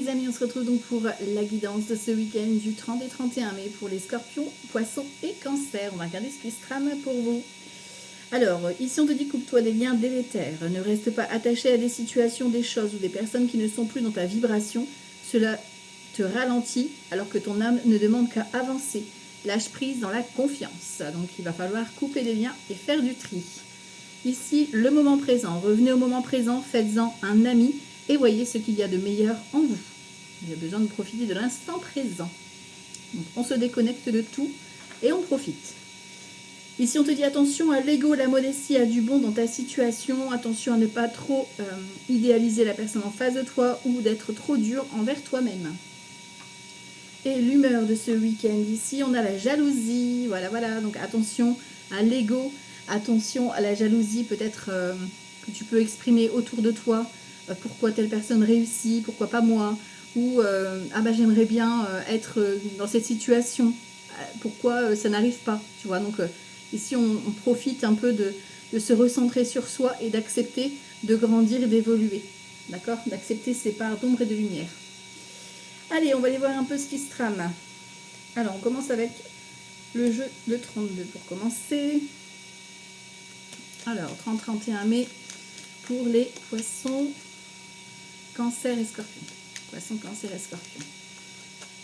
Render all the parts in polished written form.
les amis, on se retrouve donc pour la guidance de ce week-end du 30 et 31 mai pour les scorpions, poissons et cancers. On va regarder ce qui se trame pour vous. Alors, ici on te dit coupe-toi des liens délétères. Ne reste pas attaché à des situations, des choses ou des personnes qui ne sont plus dans ta vibration. Cela te ralentit alors que ton âme ne demande qu'à avancer. Lâche prise dans la confiance. Donc il va falloir couper des liens et faire du tri. Ici, le moment présent. Revenez au moment présent, faites-en un ami et voyez ce qu'il y a de meilleur en vous. Il y a besoin de profiter de l'instant présent. Donc, on se déconnecte de tout et on profite. Ici, on te dit attention à l'ego, la modestie, à du bon dans ta situation. Attention à ne pas trop idéaliser la personne en face de toi ou d'être trop dur envers toi-même. Et l'humeur de ce week-end, ici, on a la jalousie. Voilà. Donc, attention à l'ego. Attention à la jalousie, peut-être que tu peux exprimer autour de toi. Pourquoi telle personne réussit, pourquoi pas moi. Ou j'aimerais bien être dans cette situation. Pourquoi ça n'arrive pas, tu vois. Donc ici, on profite un peu de se recentrer sur soi et d'accepter de grandir et d'évoluer. D'accord? D'accepter ses parts d'ombre et de lumière. Allez, on va aller voir un peu ce qui se trame. Alors, on commence avec le jeu de 32 pour commencer. Alors, 30-31 mai pour les poissons, cancer et scorpions. Poissons, cancer et scorpions.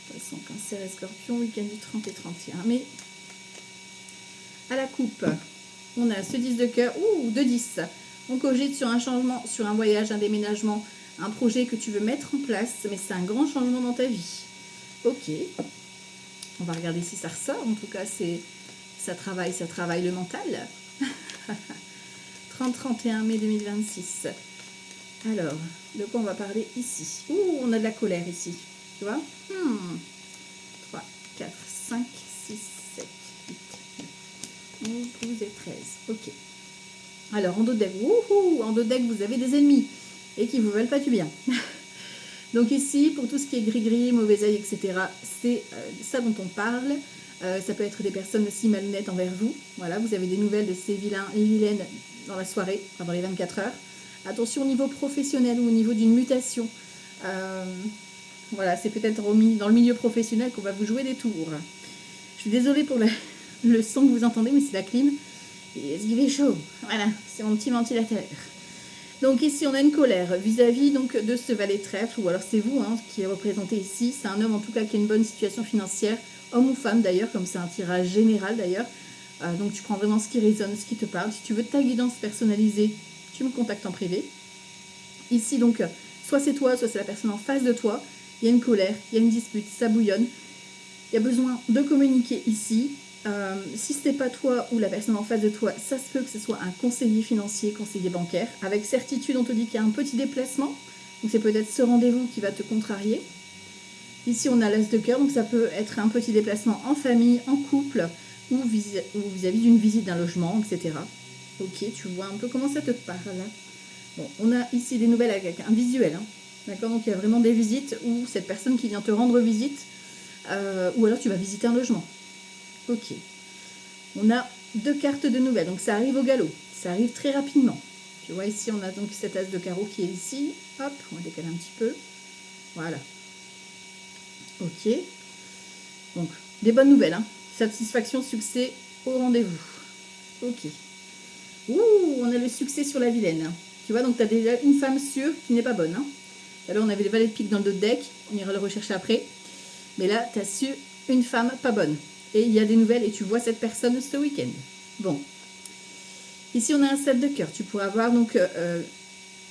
Poissons, cancer et scorpions, week-end du 30 et 31 mai. À la coupe, on a ce 10 de cœur, ou 2-10. On cogite sur un changement, sur un voyage, un déménagement, un projet que tu veux mettre en place, mais c'est un grand changement dans ta vie. Ok. On va regarder si ça ressort. En tout cas, ça travaille le mental. 30-31 mai 2026. Alors, de quoi on va parler ici? On a de la colère ici. Tu vois 3, 4, 5, 6, 7, 8, 9, 11, 12 et 13. Ok. Alors, en dos de deck, en dos de deck, vous avez des ennemis et qui ne vous veulent pas du bien. Donc ici, pour tout ce qui est gris-gris, mauvais œil, etc., c'est ça dont on parle. Ça peut être des personnes aussi malhonnêtes envers vous. Voilà, vous avez des nouvelles de ces vilains et vilaines dans la soirée, enfin dans les 24 heures. Attention au niveau professionnel ou au niveau d'une mutation. Voilà, c'est peut-être dans le milieu professionnel qu'on va vous jouer des tours. Je suis désolée pour le son que vous entendez, mais c'est la clim. Et il fait chaud. Voilà, c'est mon petit ventilateur. Donc ici, on a une colère vis-à-vis donc de ce valet de trèfle, ou alors c'est vous qui est représenté ici. C'est un homme en tout cas qui a une bonne situation financière, homme ou femme d'ailleurs, comme c'est un tirage général d'ailleurs. Donc tu prends vraiment ce qui résonne, ce qui te parle. Si tu veux ta guidance personnalisée, tu me contactes en privé. Ici donc, soit c'est toi, soit c'est la personne en face de toi. Il y a une colère, il y a une dispute, ça bouillonne. Il y a besoin de communiquer ici. Si ce n'est pas toi ou la personne en face de toi, ça se peut que ce soit un conseiller financier, conseiller bancaire. Avec certitude, on te dit qu'il y a un petit déplacement. Donc c'est peut-être ce rendez-vous qui va te contrarier. Ici, on a l'as de cœur, donc ça peut être un petit déplacement en famille, en couple, ou vis-à-vis d'une visite d'un logement, etc. Ok, tu vois un peu comment ça te parle. Bon, on a ici des nouvelles avec un visuel. D'accord, donc il y a vraiment des visites ou cette personne qui vient te rendre visite, ou alors tu vas visiter un logement. Ok. On a 2 cartes de nouvelles, donc ça arrive au galop. Ça arrive très rapidement. Tu vois ici, on a donc cet as de carreau qui est ici. Hop, on va décaler un petit peu. Voilà. Ok. Donc, des bonnes nouvelles. Satisfaction, succès au rendez-vous. Ok. On a le succès sur la vilaine. Tu vois, donc tu as déjà une femme sûre qui n'est pas bonne. Alors, on avait les valets de pique dans le dos de deck. On ira le rechercher après. Mais là, tu as su une femme pas bonne. Et il y a des nouvelles et tu vois cette personne ce week-end. Bon. Ici, on a un 7 de cœur. Tu pourras avoir donc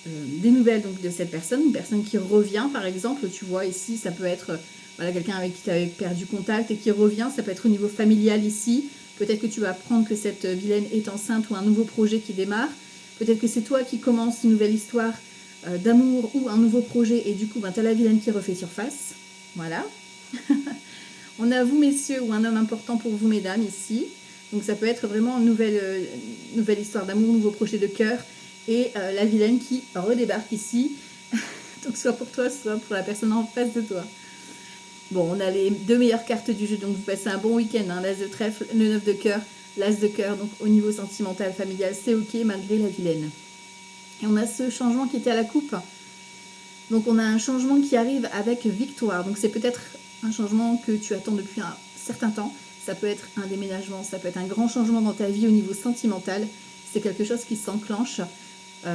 des nouvelles donc, de cette personne. Une personne qui revient, par exemple. Tu vois ici, ça peut être quelqu'un avec qui tu avais perdu contact et qui revient. Ça peut être au niveau familial ici. Peut-être que tu vas apprendre que cette vilaine est enceinte ou un nouveau projet qui démarre. Peut-être que c'est toi qui commences une nouvelle histoire d'amour ou un nouveau projet. Et du coup, tu as la vilaine qui refait surface. Voilà. On a vous, messieurs, ou un homme important pour vous, mesdames, ici. Donc, ça peut être vraiment une nouvelle histoire d'amour, nouveau projet de cœur. Et la vilaine qui redébarque ici. Donc, soit pour toi, soit pour la personne en face de toi. Bon, on a les 2 meilleures cartes du jeu. Donc, vous passez un bon week-end. L'as de trèfle, le 9 de cœur, l'as de cœur. Donc, au niveau sentimental, familial, c'est OK, malgré la vilaine. Et on a ce changement qui était à la coupe. Donc on a un changement qui arrive avec victoire. Donc c'est peut-être un changement que tu attends depuis un certain temps. Ça peut être un déménagement, ça peut être un grand changement dans ta vie au niveau sentimental. C'est quelque chose qui s'enclenche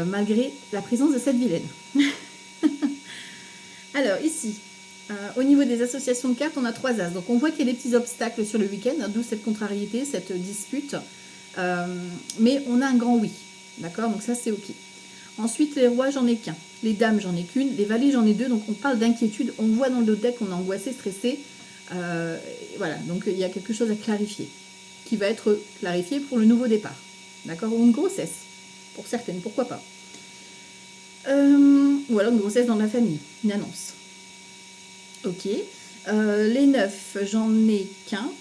malgré la présence de cette vilaine. Alors ici, au niveau des associations de cartes, on a 3 as. Donc on voit qu'il y a des petits obstacles sur le week-end, hein, d'où cette contrariété, cette dispute. Mais on a un grand oui. D'accord? Donc ça c'est ok. Ensuite, les rois, j'en ai qu'un. Les dames, j'en ai qu'une. Les valets, j'en ai 2. Donc, on parle d'inquiétude. On voit dans le deck qu'on est angoissé, stressé. Voilà. Donc, il y a quelque chose à clarifier. Qui va être clarifié pour le nouveau départ. D'accord? Ou une grossesse. Pour certaines, pourquoi pas. Ou alors une grossesse dans la famille. Une annonce. Ok. Les 9, j'en ai qu'un.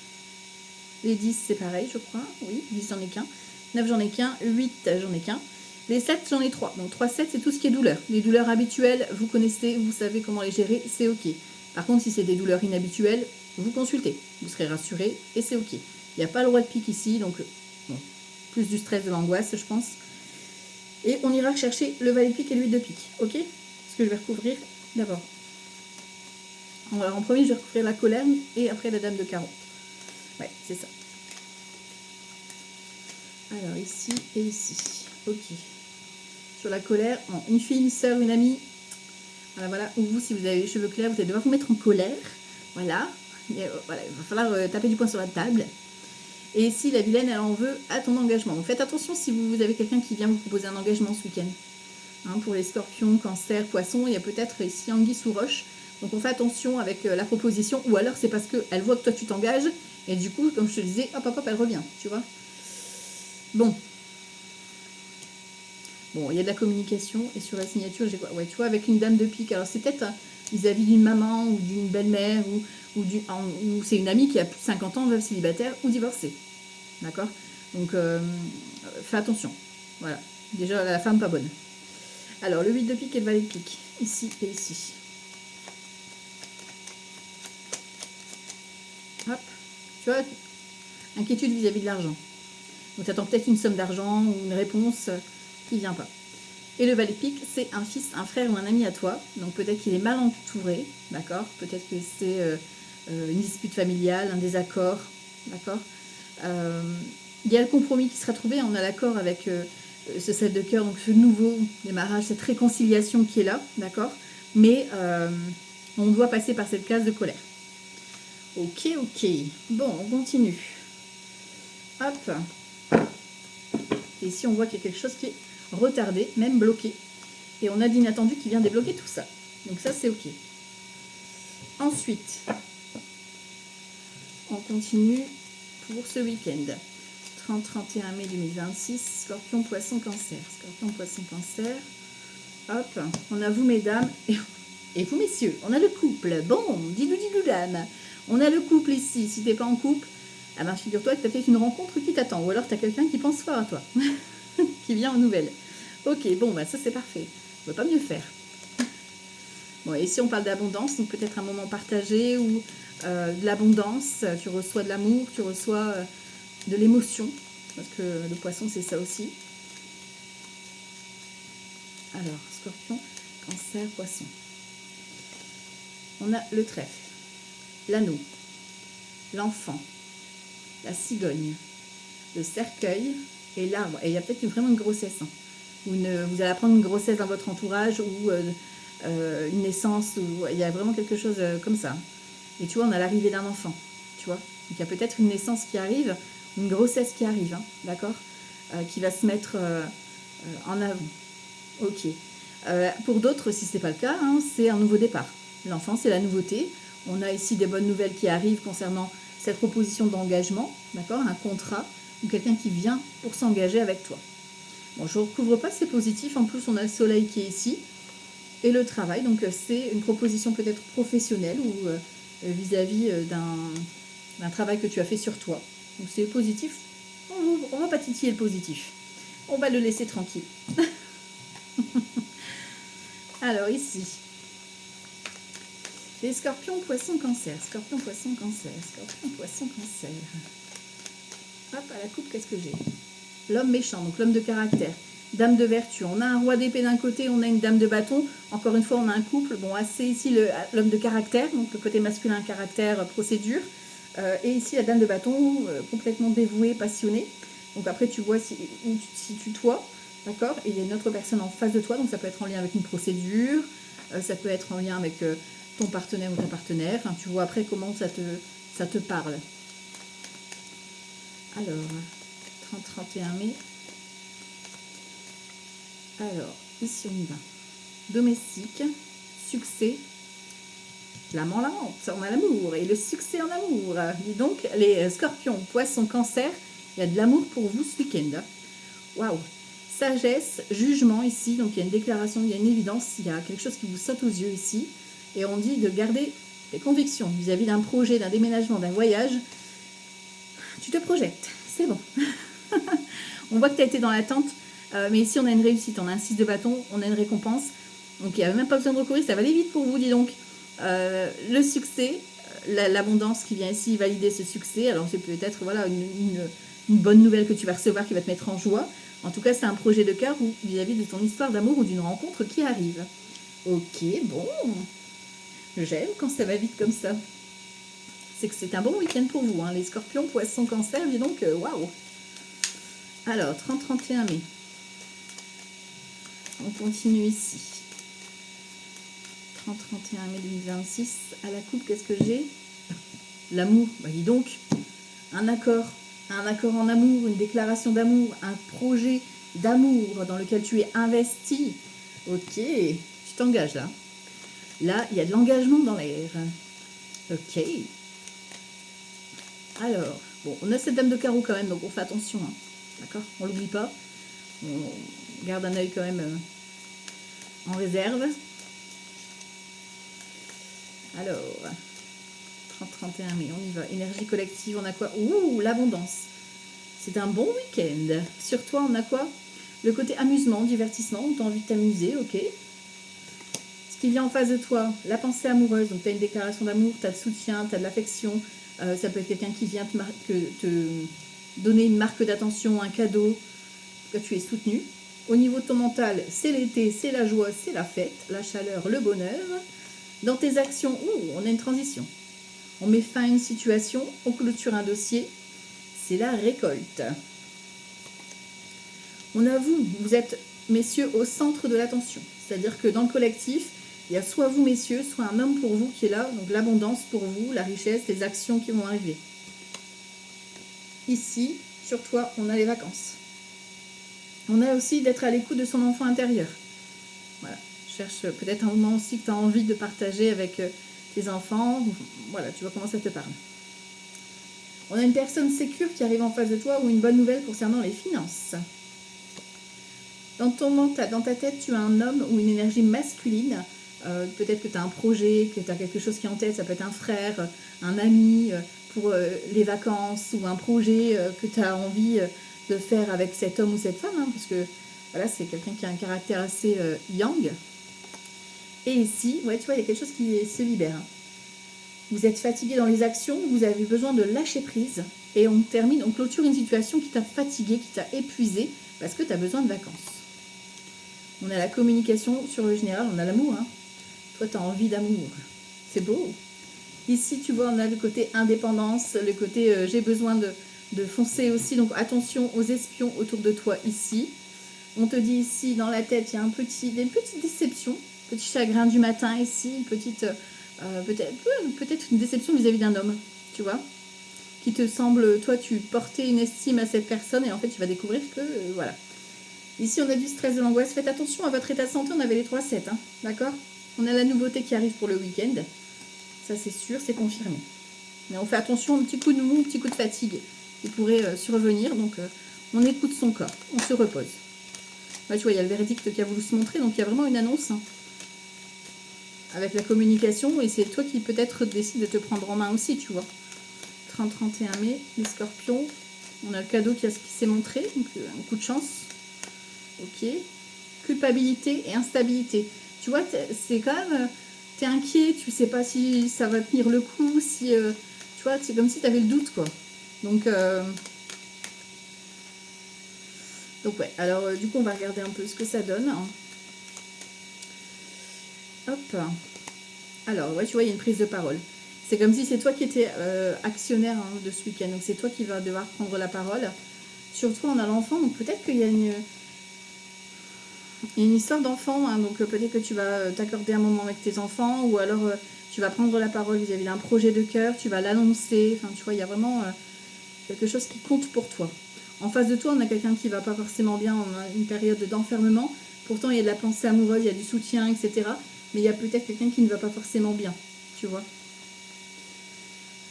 Les 10, c'est pareil, je crois. Oui, 10, j'en ai qu'un. 9, j'en ai qu'un. 8, j'en ai qu'un. Les 7, j'en ai 3. Donc 3, 7, c'est tout ce qui est douleur. Les douleurs habituelles, vous connaissez, vous savez comment les gérer, c'est ok. Par contre, si c'est des douleurs inhabituelles, vous consultez. Vous serez rassuré et c'est ok. Il n'y a pas le roi de pique ici, donc bon, plus du stress, de l'angoisse, je pense. Et on ira chercher le valet de pique et l'huile de pique, ok? Ce que je vais recouvrir d'abord. Alors en premier, je vais recouvrir la colère et après la dame de carreau. Ouais, c'est ça. Alors ici et ici. Ok. Sur la colère, bon, une fille, une soeur, une amie. Voilà. Ou vous, si vous avez les cheveux clairs, vous allez devoir vous mettre en colère. Voilà. Voilà. Il va falloir taper du poing sur la table. Et si la vilaine, elle en veut à ton engagement. Donc faites attention si vous avez quelqu'un qui vient vous proposer un engagement ce week-end. Hein, pour les scorpions, cancer, poissons, il y a peut-être ici anguille sous roche. Donc on fait attention avec la proposition. Ou alors c'est parce qu'elle voit que toi tu t'engages. Et du coup, comme je te disais, hop, hop, hop, elle revient. Tu vois. Bon, il y a de la communication. Et sur la signature, j'ai quoi? Ouais, tu vois, avec une dame de pique. Alors, c'est peut-être vis-à-vis d'une maman ou d'une belle-mère ou c'est une amie qui a plus de 50 ans, veuve célibataire ou divorcée. D'accord? Donc, fais attention. Voilà. Déjà, la femme pas bonne. Alors, le 8 de pique et le valet de pique. Ici et ici. Hop. Tu vois, inquiétude vis-à-vis de l'argent. Donc, tu attends peut-être une somme d'argent ou une réponse qui vient pas. Et le valet de pique, c'est un fils, un frère ou un ami à toi. Donc peut-être qu'il est mal entouré, d'accord? Peut-être que c'est une dispute familiale, un désaccord, d'accord? Il y a le compromis qui sera trouvé. On a l'accord avec ce 7 de cœur, donc ce nouveau démarrage, cette réconciliation qui est là, d'accord? Mais on doit passer par cette case de colère. Ok, ok. Bon, on continue. Hop. Et ici, on voit qu'il y a quelque chose qui est retardé, même bloqué. Et on a de l'inattendu qui vient débloquer tout ça. Donc ça, c'est ok. Ensuite, on continue pour ce week-end. 30-31 mai 2026, Scorpion, Poisson, Cancer. Scorpion, Poisson, Cancer. Hop, on a vous, mesdames, et vous, messieurs. On a le couple. Bon, dis-nous, dame. On a le couple ici. Si tu n'es pas en couple, ah ben, figure-toi que tu as peut-être une rencontre qui t'attend. Ou alors tu as quelqu'un qui pense fort à toi, qui vient aux nouvelles. Ok, bon, bah ça c'est parfait. On ne peut pas mieux faire. Bon, et si on parle d'abondance, donc peut-être un moment partagé ou de l'abondance, tu reçois de l'amour, tu reçois de l'émotion, parce que le poisson c'est ça aussi. Alors, scorpion, cancer, poisson. On a le trèfle, l'anneau, l'enfant, la cigogne, le cercueil et l'arbre. Et il y a peut-être vraiment une grossesse. Hein. Vous allez apprendre une grossesse dans votre entourage ou une naissance. Ou, il y a vraiment quelque chose comme ça. Et tu vois, on a l'arrivée d'un enfant. Tu vois. Donc il y a peut-être une naissance qui arrive, une grossesse qui arrive, hein, d'accord, qui va se mettre en avant. Ok. Pour d'autres, si ce n'est pas le cas, hein, c'est un nouveau départ. L'enfant, c'est la nouveauté. On a ici des bonnes nouvelles qui arrivent concernant cette proposition d'engagement, d'accord, un contrat ou quelqu'un qui vient pour s'engager avec toi. Bon, je ne recouvre pas, c'est positif. En plus, on a le soleil qui est ici et le travail. Donc, c'est une proposition peut-être professionnelle ou vis-à-vis d'un travail que tu as fait sur toi. Donc, c'est positif. On va pas titiller le positif. On va le laisser tranquille. Alors, ici, les scorpions, poissons, cancer. Scorpion, poisson, cancer. Scorpion, poisson, cancer. Hop, à la coupe, qu'est-ce que j'ai? L'homme méchant, donc l'homme de caractère. dame de vertu. On a un roi d'épée d'un côté, on a une dame de bâton. Encore une fois, on a un couple. Bon, assez ici l'homme de caractère, donc le côté masculin, caractère, procédure. Et ici, la dame de bâton, complètement dévouée, passionnée. Donc après, tu vois où tu te situes toi, d'accord? Et il y a une autre personne en face de toi, donc ça peut être en lien avec une procédure, ça peut être en lien avec ton partenaire ou ta partenaire. Enfin, tu vois après comment ça te parle. Alors, 30-31 mai. Alors, ici on y va. Domestique, succès, l'âme en la menthe, on a l'amour et le succès en amour. Dis donc, les scorpions, poissons, cancer, il y a de l'amour pour vous ce week-end. Waouh! Sagesse, jugement ici, donc il y a une déclaration, il y a une évidence, il y a quelque chose qui vous saute aux yeux ici. Et on dit de garder des convictions vis-à-vis d'un projet, d'un déménagement, d'un voyage. Tu te projettes, c'est bon. On voit que tu as été dans l'attente, mais ici on a une réussite, on a un 6 de bâton, on a une récompense. Donc il n'y a même pas besoin de recourir, ça va aller vite pour vous, dis donc. Le succès, l'abondance qui vient ici valider ce succès. Alors c'est peut-être voilà, une bonne nouvelle que tu vas recevoir qui va te mettre en joie. En tout cas, c'est un projet de cœur vis-à-vis de ton histoire d'amour ou d'une rencontre qui arrive. Ok, bon. J'aime quand ça va vite comme ça. C'est que c'est un bon week-end pour vous, hein. Les scorpions, poissons, cancer, dis donc, waouh. Alors, 30-31 mai. On continue ici. 30-31 mai 2026. À la coupe, qu'est-ce que j'ai? L'amour. Bah, dis donc, un accord en amour, une déclaration d'amour, un projet d'amour dans lequel tu es investi. Ok, tu t'engages là. Là, il y a de l'engagement dans l'air. Ok. Alors, bon, on a cette dame de carreau quand même, donc on fait attention. Hein. D'accord? On l'oublie pas. On garde un œil quand même en réserve. Alors, 30-31 mai, on y va. Énergie collective, on a quoi? Ouh, l'abondance. C'est un bon week-end. Sur toi, on a quoi? Le côté amusement, divertissement, tu as envie de t'amuser, ok. Ce qui vient en face de toi, la pensée amoureuse, donc tu as une déclaration d'amour, tu as de soutien, tu as de l'affection, ça peut être quelqu'un qui vient te donner une marque d'attention, un cadeau, que tu es soutenu. Au niveau de ton mental, c'est l'été, c'est la joie, c'est la fête, la chaleur, le bonheur. Dans tes actions, on a une transition. On met fin à une situation, on clôture un dossier, c'est la récolte. On a vous êtes, messieurs, au centre de l'attention. C'est-à-dire que dans le collectif, il y a soit vous, messieurs, soit un homme pour vous qui est là. Donc l'abondance pour vous, la richesse, les actions qui vont arriver. Ici, sur toi, on a les vacances. On a aussi d'être à l'écoute de son enfant intérieur. Voilà. Cherche peut-être un moment aussi que tu as envie de partager avec tes enfants. Voilà, tu vois comment ça te parle. On a une personne sécure qui arrive en face de toi ou une bonne nouvelle concernant les finances. Dans ton mental, dans ta tête, tu as un homme ou une énergie masculine. Peut-être que tu as un projet, que tu as quelque chose qui est en tête. Ça peut être un frère, un ami pour les vacances ou un projet que tu as envie de faire avec cet homme ou cette femme. Hein, parce que voilà, c'est quelqu'un qui a un caractère assez yang. Et ici, ouais, tu vois, il y a quelque chose qui se libère. Hein. Vous êtes fatigué dans les actions, vous avez besoin de lâcher prise. Et on clôture une situation qui t'a fatigué, qui t'a épuisé, parce que tu as besoin de vacances. On a la communication sur le général, on a l'amour. Hein. Toi, tu as envie d'amour. C'est beau. Ici, tu vois, on a le côté indépendance, le côté j'ai besoin de foncer aussi. Donc, attention aux espions autour de toi ici. On te dit ici, dans la tête, il y a une petite déception, petit chagrin du matin ici, une petite, peut-être une déception vis-à-vis d'un homme, tu vois, qui te semble, toi, tu portais une estime à cette personne et en fait, tu vas découvrir que, voilà. Ici, on a du stress, de l'angoisse. Faites attention à votre état de santé. On avait les 3-7, hein, d'accord? On a la nouveauté qui arrive pour le week-end. Ça, c'est sûr, c'est confirmé. Mais on fait attention, un petit coup de mou, un petit coup de fatigue qui pourrait survenir. Donc, on écoute son corps. On se repose. Là, tu vois, il y a le verdict qui a voulu se montrer. Donc, il y a vraiment une annonce hein, avec la communication. Et c'est toi qui, peut-être, décide de te prendre en main aussi, tu vois. 30-31 mai, les scorpions. On a le cadeau qui s'est montré. Donc, un coup de chance. Ok. Culpabilité et instabilité. Tu vois, c'est quand même... T'es inquiet, tu sais pas si ça va tenir le coup, si... tu vois, c'est comme si tu avais le doute, quoi. Donc, Donc ouais, alors du coup, on va regarder un peu ce que ça donne. Hop. Alors, ouais, tu vois, il y a une prise de parole. C'est comme si c'est toi qui étais actionnaire de ce week-end. Donc, c'est toi qui vas devoir prendre la parole. Surtout, on a l'enfant. Donc, peut-être qu'il y a une histoire d'enfant. Hein, donc, peut-être que tu vas t'accorder un moment avec tes enfants. Ou alors, tu vas prendre la parole vis-à-vis d'un projet de cœur. Tu vas l'annoncer. Enfin, tu vois, il y a vraiment quelque chose qui compte pour toi. En face de toi, on a quelqu'un qui va pas forcément bien. On a une période d'enfermement. Pourtant, il y a de la pensée amoureuse, il y a du soutien, etc. Mais il y a peut-être quelqu'un qui ne va pas forcément bien, tu vois.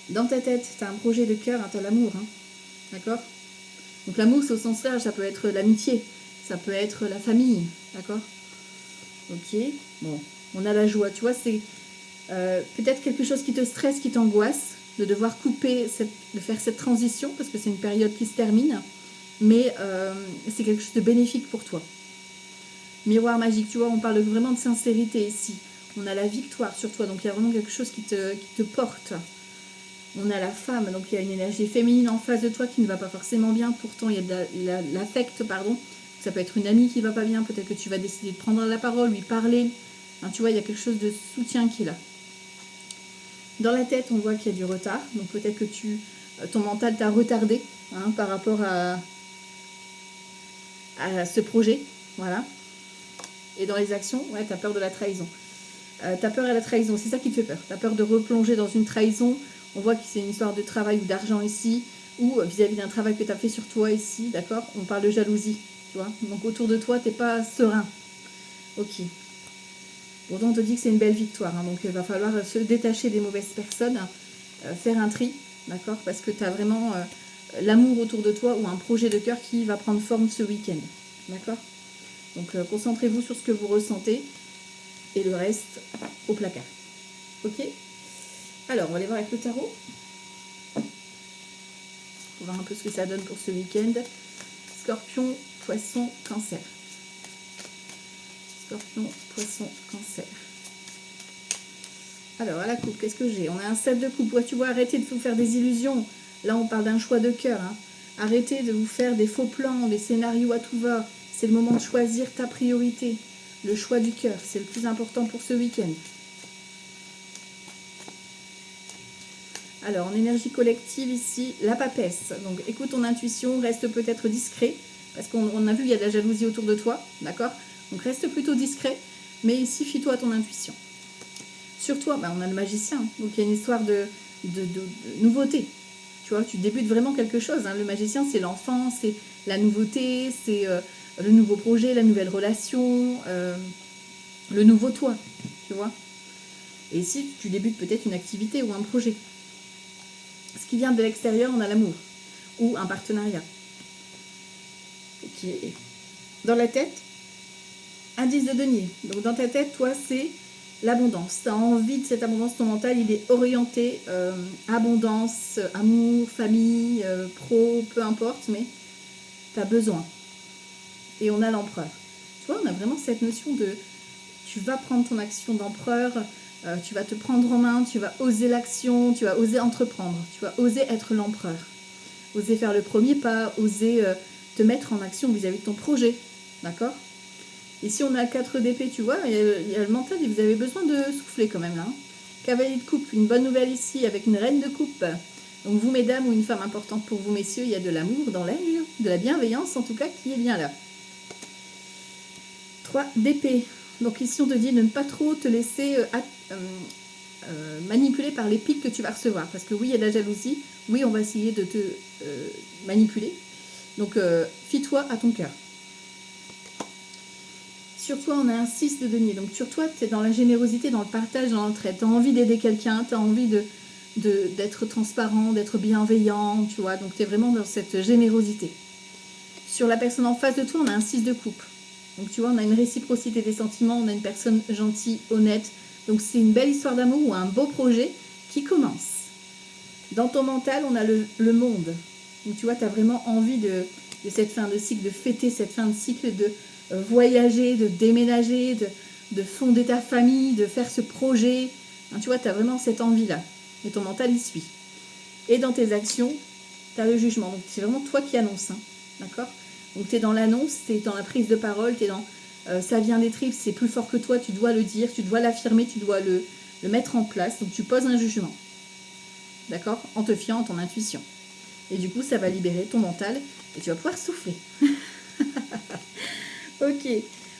Dans ta tête, tu as un projet de cœur, hein, tu as l'amour, hein, d'accord. Donc l'amour, c'est au sens large, ça peut être l'amitié, ça peut être la famille, d'accord. Ok, bon, on a la joie, tu vois, c'est peut-être quelque chose qui te stresse, qui t'angoisse, de devoir couper, de faire cette transition, parce que c'est une période qui se termine, mais c'est quelque chose de bénéfique pour toi. Miroir magique, tu vois, on parle vraiment de sincérité ici. On a la victoire sur toi, donc il y a vraiment quelque chose qui te porte. On a la femme, donc il y a une énergie féminine en face de toi qui ne va pas forcément bien. Pourtant, il y a de l'affect, pardon. Ça peut être une amie qui va pas bien. Peut-être que tu vas décider de prendre la parole, lui parler. Enfin, tu vois, il y a quelque chose de soutien qui est là. Dans la tête, on voit qu'il y a du retard. Donc peut-être que ton mental t'a retardé par rapport à ce projet. Voilà. Et dans les actions, ouais, tu as peur de la trahison. Tu as peur à la trahison, c'est ça qui te fait peur. Tu as peur de replonger dans une trahison. On voit que c'est une histoire de travail ou d'argent ici, ou vis-à-vis d'un travail que tu as fait sur toi ici, d'accord. On parle de jalousie, tu vois. Donc autour de toi, tu n'es pas serein. Ok. Pourtant, on te dit que c'est une belle victoire, hein, donc il va falloir se détacher des mauvaises personnes, faire un tri, d'accord, parce que tu as vraiment l'amour autour de toi ou un projet de cœur qui va prendre forme ce week-end, d'accord. Donc concentrez-vous sur ce que vous ressentez et le reste au placard. Ok. Alors, on va aller voir avec le tarot. On va voir un peu ce que ça donne pour ce week-end. Scorpion, poisson, cancer. Scorpion, poisson, cancer. Alors, à la coupe, qu'est-ce que j'ai? On a un 7 de coupe. Ouais, tu vois, arrêtez de vous faire des illusions. Là, on parle d'un choix de cœur. Hein. Arrêtez de vous faire des faux plans, des scénarios à tout va. C'est le moment de choisir ta priorité. Le choix du cœur, c'est le plus important pour ce week-end. Alors, en énergie collective ici, la papesse. Donc, écoute ton intuition, reste peut-être discret. Parce qu'on a vu, il y a de la jalousie autour de toi. D'accord? Donc, reste plutôt discret. Mais ici, fie-toi à ton intuition. Sur toi, on a le magicien. Donc, il y a une histoire de nouveauté. Tu vois, tu débutes vraiment quelque chose. Hein. Le magicien, c'est l'enfant, c'est la nouveauté, c'est le nouveau projet, la nouvelle relation, le nouveau toi. Tu vois? Et ici, tu débutes peut-être une activité ou un projet. Ce qui vient de l'extérieur, on a l'amour ou un partenariat. Ok. Dans la tête, indice de denier. Donc dans ta tête, toi, c'est l'abondance. Tu as envie de cette abondance, ton mental, il est orienté abondance, amour, famille, pro, peu importe, mais tu as besoin. Et on a l'empereur. Tu vois, on a vraiment cette notion de tu vas prendre ton action d'empereur, tu vas te prendre en main, tu vas oser l'action, tu vas oser entreprendre, tu vas oser être l'empereur. Oser faire le premier pas, oser te mettre en action vis-à-vis de ton projet. D'accord? Ici, on a 4 d'épée, tu vois, il y a le mental et vous avez besoin de souffler quand même là. Hein. Cavalier de coupe, une bonne nouvelle ici avec une reine de coupe. Donc vous, mesdames, ou une femme importante pour vous, messieurs, il y a de l'amour dans l'air, de la bienveillance en tout cas qui est bien là. 3 d'épée. Donc ici, on te dit de ne pas trop te laisser manipuler par les pics que tu vas recevoir. Parce que oui, il y a de la jalousie. Oui, on va essayer de te manipuler. Donc, fie-toi à ton cœur. Sur toi, on a un 6 de denier. Donc, sur toi, tu es dans la générosité, dans le partage, dans l'entraide. Tu as envie d'aider quelqu'un, tu as envie d'être transparent, d'être bienveillant, tu vois. Donc, tu es vraiment dans cette générosité. Sur la personne en face de toi, on a un 6 de coupe. Donc, tu vois, on a une réciprocité des sentiments, on a une personne gentille, honnête. Donc, c'est une belle histoire d'amour ou un beau projet qui commence. Dans ton mental, on a le monde. Donc, tu vois, tu as vraiment envie de cette fin de cycle, de fêter cette fin de cycle, de voyager, de déménager, de fonder ta famille, de faire ce projet. Hein, tu vois, tu as vraiment cette envie-là. Et ton mental y suit. Et dans tes actions, tu as le jugement. Donc, c'est vraiment toi qui annonces. Hein, d'accord? Donc tu es dans l'annonce, tu es dans la prise de parole, tu es dans ça vient des tripes, c'est plus fort que toi, tu dois le dire, tu dois l'affirmer, tu dois le mettre en place. Donc tu poses un jugement, d'accord, en te fiant à ton intuition. Et du coup, ça va libérer ton mental et tu vas pouvoir souffler. Ok,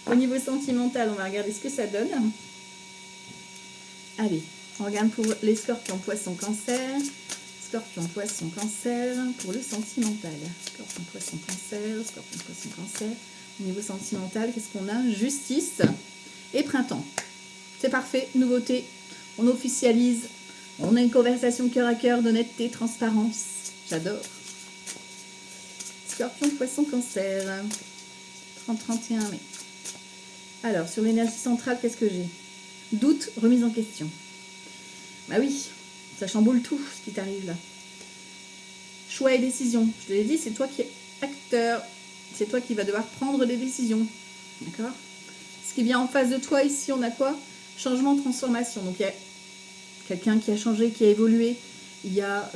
au niveau sentimental, on va regarder ce que ça donne. Allez, on regarde pour les scorpions, poissons, cancer. Scorpion, poisson, cancer, pour le sentimental. Scorpion, poisson, cancer, scorpion, poisson, cancer. Au niveau sentimental, qu'est-ce qu'on a? Justice et printemps. C'est parfait, nouveauté. On officialise. On a une conversation cœur à cœur, d'honnêteté, transparence. J'adore. Scorpion, poisson, cancer. 30-31 mai. Alors, sur l'énergie centrale, qu'est-ce que j'ai? Doute, remise en question. Bah oui, ça chamboule tout ce qui t'arrive là. Choix et décision. Je te l'ai dit, c'est toi qui es acteur. C'est toi qui vas devoir prendre des décisions. D'accord? Ce qui vient en face de toi ici, on a quoi? Changement, transformation. Donc il y a quelqu'un qui a changé, qui a évolué. Il y a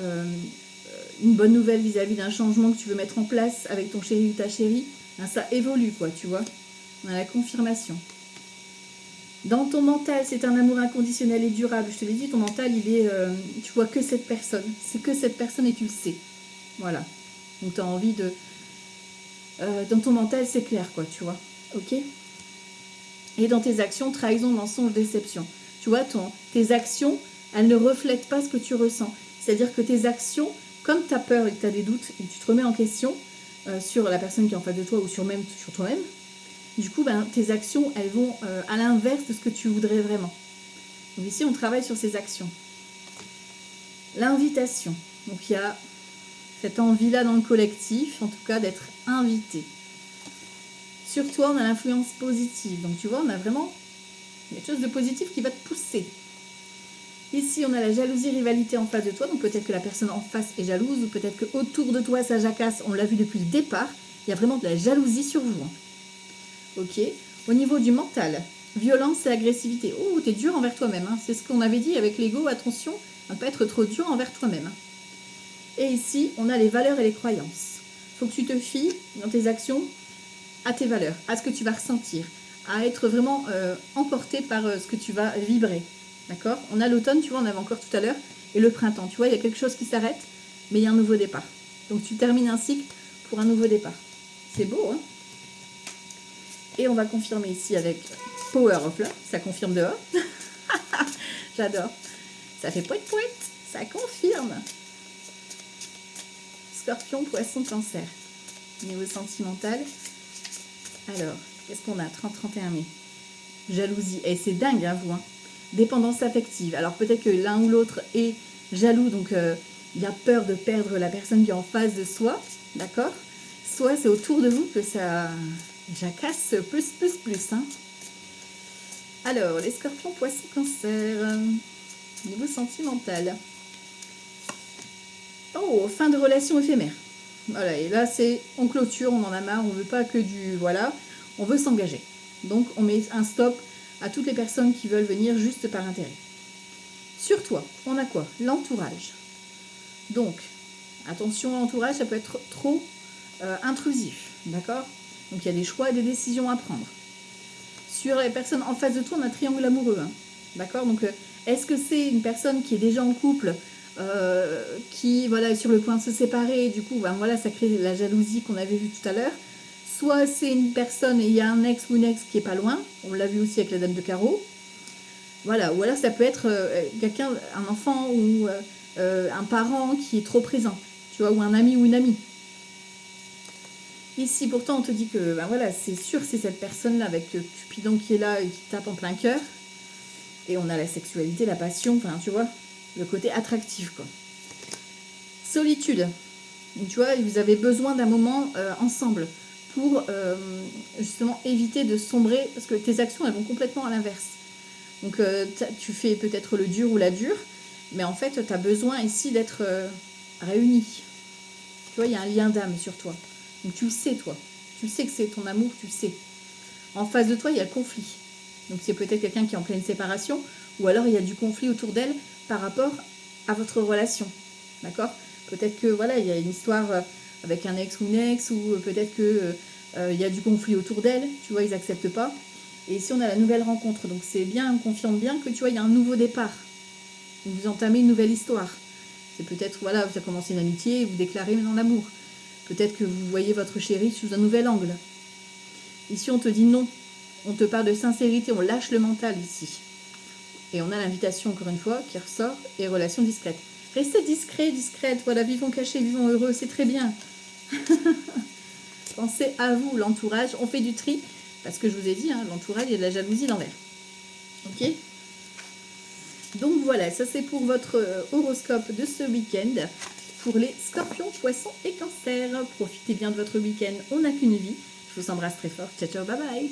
une bonne nouvelle vis-à-vis d'un changement que tu veux mettre en place avec ton chéri ou ta chérie. Ben, ça évolue, quoi, tu vois. On a la confirmation. Dans ton mental, c'est un amour inconditionnel et durable. Je te l'ai dit, ton mental, il est... tu vois que cette personne. C'est que cette personne et tu le sais. Voilà. Donc tu as envie de... dans ton mental, c'est clair, quoi, tu vois. Ok? Et dans tes actions, trahison, mensonge, déception. Tu vois, tes actions, elles ne reflètent pas ce que tu ressens. C'est-à-dire que tes actions, comme tu as peur et que tu as des doutes et que tu te remets en question sur la personne qui est en face de toi ou sur toi-même, du coup, ben, tes actions, elles vont à l'inverse de ce que tu voudrais vraiment. Donc ici, on travaille sur ces actions. L'invitation. Donc il y a cette envie-là dans le collectif, en tout cas d'être invité. Sur toi, on a l'influence positive. Donc tu vois, on a vraiment quelque chose de positif qui va te pousser. Ici, on a la jalousie, rivalité en face de toi. Donc peut-être que la personne en face est jalouse ou peut-être qu'autour de toi, ça jacasse. On l'a vu depuis le départ. Il y a vraiment de la jalousie sur vous. Ok. Au niveau du mental, violence et agressivité. Oh, t'es dur envers toi-même. Hein. C'est ce qu'on avait dit avec l'ego. Attention à ne pas être trop dur envers toi-même. Et ici, on a les valeurs et les croyances. Il faut que tu te fies dans tes actions à tes valeurs, à ce que tu vas ressentir, à être vraiment emporté par ce que tu vas vibrer. D'accord? On a l'automne, tu vois, on avait encore tout à l'heure, et le printemps. Tu vois, il y a quelque chose qui s'arrête, mais il y a un nouveau départ. Donc tu termines un cycle pour un nouveau départ. C'est beau, hein? Et on va confirmer ici avec Power of Love. Ça confirme dehors. J'adore. Ça fait poète poète. Ça confirme. Scorpion, poisson, cancer. Niveau sentimental. Alors, qu'est-ce qu'on a? 30-31 mai. Jalousie. Et c'est dingue, hein, vous. Hein. Dépendance affective. Alors, peut-être que l'un ou l'autre est jaloux, donc il a peur de perdre la personne qui est en face de soi. D'accord? Soit c'est autour de vous que ça jacasse plus. Hein. Alors, les scorpions, poissons, cancer. Niveau sentimental. Oh, fin de relation éphémère. Voilà, et là, c'est on clôture, on en a marre, on veut pas que du... Voilà, on veut s'engager. Donc, on met un stop à toutes les personnes qui veulent venir juste par intérêt. Sur toi, on a quoi? L'entourage. Donc, attention à l'entourage, ça peut être trop intrusif, d'accord? Donc, il y a des choix et des décisions à prendre. Sur les personnes en face de toi, on a triangle amoureux, hein, d'accord? Donc, est-ce que c'est une personne qui est déjà en couple qui voilà, est sur le point de se séparer, et du coup, ben, voilà, ça crée la jalousie qu'on avait vue tout à l'heure. Soit c'est une personne et il y a un ex ou une ex qui est pas loin, on l'a vu aussi avec la dame de carreau. Voilà, ou alors ça peut être quelqu'un, un enfant ou un parent qui est trop présent, tu vois, ou un ami ou une amie. Ici, pourtant, on te dit que, ben voilà, c'est sûr, c'est cette personne-là avec Cupidon qui est là et qui tape en plein cœur. Et on a la sexualité, la passion, enfin, tu vois, le côté attractif, quoi. Solitude. Donc, tu vois, vous avez besoin d'un moment ensemble pour justement éviter de sombrer, parce que tes actions, elles vont complètement à l'inverse. Donc, tu fais peut-être le dur ou la dure, mais en fait, tu as besoin ici d'être réunis. Tu vois, il y a un lien d'âme sur toi. Donc, tu le sais, toi. Tu sais que c'est ton amour, tu le sais. En face de toi, il y a le conflit. Donc, c'est peut-être quelqu'un qui est en pleine séparation, ou alors il y a du conflit autour d'elle par rapport à votre relation. D'accord? Peut-être que, voilà, il y a une histoire avec un ex ou une ex, ou peut-être que il y a du conflit autour d'elle, tu vois, ils n'acceptent pas. Et ici, on a la nouvelle rencontre. Donc, c'est bien, on confirme bien que, tu vois, il y a un nouveau départ. Vous entamez une nouvelle histoire. C'est peut-être, voilà, vous avez commencé une amitié et vous déclarez maintenant l'amour. Peut-être que vous voyez votre chéri sous un nouvel angle. Ici, on te dit non. On te parle de sincérité, on lâche le mental ici. Et on a l'invitation, encore une fois, qui ressort, et relation discrète. Restez discret, discrète, voilà, vivons cachés, vivons heureux, c'est très bien. Pensez à vous, l'entourage, on fait du tri, parce que je vous ai dit, hein, l'entourage, il y a de la jalousie l'envers. Ok? Donc voilà, ça c'est pour votre horoscope de ce week-end. Pour les scorpions, poissons et cancers. Profitez bien de votre week-end, on n'a qu'une vie. Je vous embrasse très fort. Ciao, ciao, bye bye.